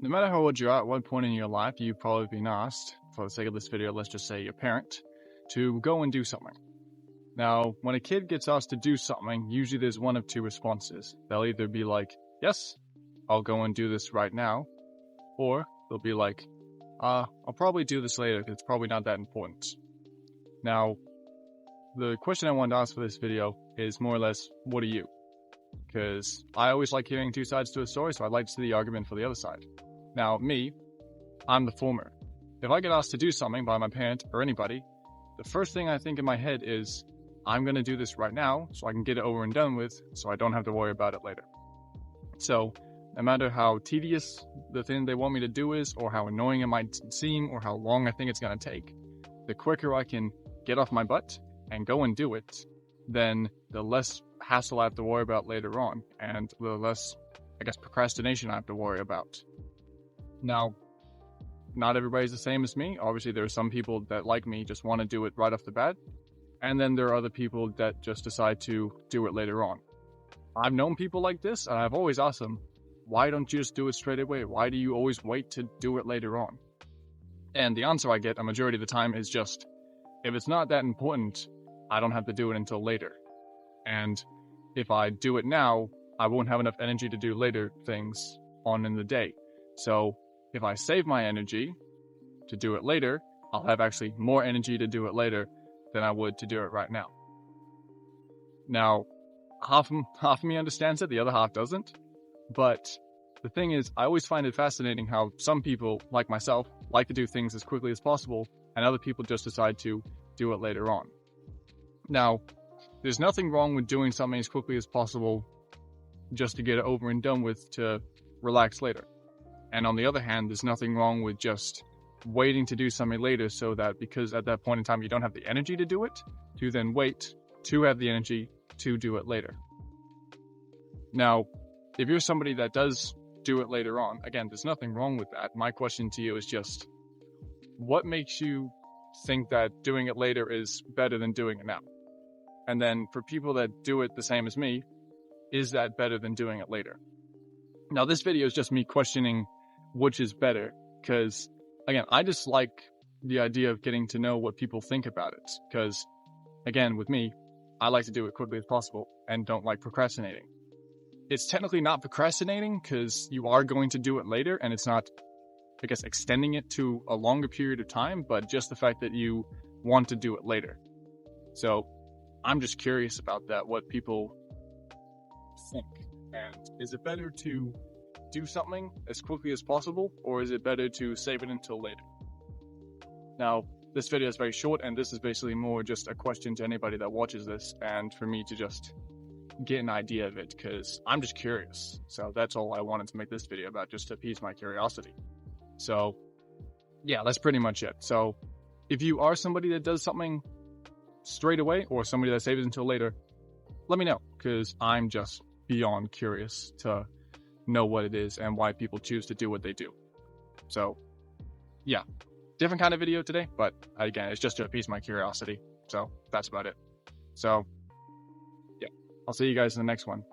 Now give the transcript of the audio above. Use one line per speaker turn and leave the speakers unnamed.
No matter how old you are, at one point in your life, you've probably been asked, for the sake of this video, let's just say your parent, to go and do something. Now, when a kid gets asked to do something, usually there's one of two responses. They'll either be like, yes, I'll go and do this right now, or they'll be like, I'll probably do this later because it's probably not that important. Now, the question I wanted to ask for this video is more or less, what are you? Because I always like hearing two sides to a story, so I'd like to see the argument for the other side. Now, me, I'm the former. If I get asked to do something by my parent or anybody, the first thing I think in my head is, I'm going to do this right now so I can get it over and done with so I don't have to worry about it later. So, no matter how tedious the thing they want me to do is, or how annoying it might seem, or how long I think it's going to take, the quicker I can get off my butt and go and do it, then the less hassle I have to worry about later on, and the less, procrastination I have to worry about. Now, not everybody's the same as me. Obviously, there are some people that, like me, just want to do it right off the bat, and then there are other people that just decide to do it later on. I've known people like this, and I've always asked them, why don't you just do it straight away? Why do you always wait to do it later on? And the answer I get a majority of the time is just, if it's not that important, I don't have to do it until later. And if I do it now, I won't have enough energy to do later things on in the day. So if I save my energy to do it later, I'll have actually more energy to do it later than I would to do it right now. Now, half of me understands it, the other half doesn't. But the thing is, I always find it fascinating how some people, like myself, like to do things as quickly as possible, and other people just decide to do it later on. Now, there's nothing wrong with doing something as quickly as possible just to get it over and done with to relax later. And on the other hand, there's nothing wrong with just waiting to do something later so that because at that point in time you don't have the energy to do it, to then wait to have the energy to do it later. Now, if you're somebody that does do it later on, again, there's nothing wrong with that. My question to you is just, what makes you think that doing it later is better than doing it now? And then for people that do it the same as me, is that better than doing it later? Now, this video is just me questioning which is better, because, again, I just like the idea of getting to know what people think about it, because, again, with me, I like to do it quickly as possible and don't like procrastinating. It's technically not procrastinating because you are going to do it later, and it's not, extending it to a longer period of time, but just the fact that you want to do it later. So I'm just curious about that, what people think. And is it better to do something as quickly as possible, or is it better to save it until later? Now, this video is very short, and this is basically more just a question to anybody that watches this, and for me to just get an idea of it, because I'm just curious. So that's all I wanted to make this video about, just to appease my curiosity. So yeah, that's pretty much it. So if you are somebody that does something straight away, or somebody that saves it until later, let me know, because I'm just beyond curious to know what it is and why people choose to do what they do. So yeah, different kind of video today, but again, it's just to appease my curiosity. So that's about it. So yeah, I'll see you guys in the next one.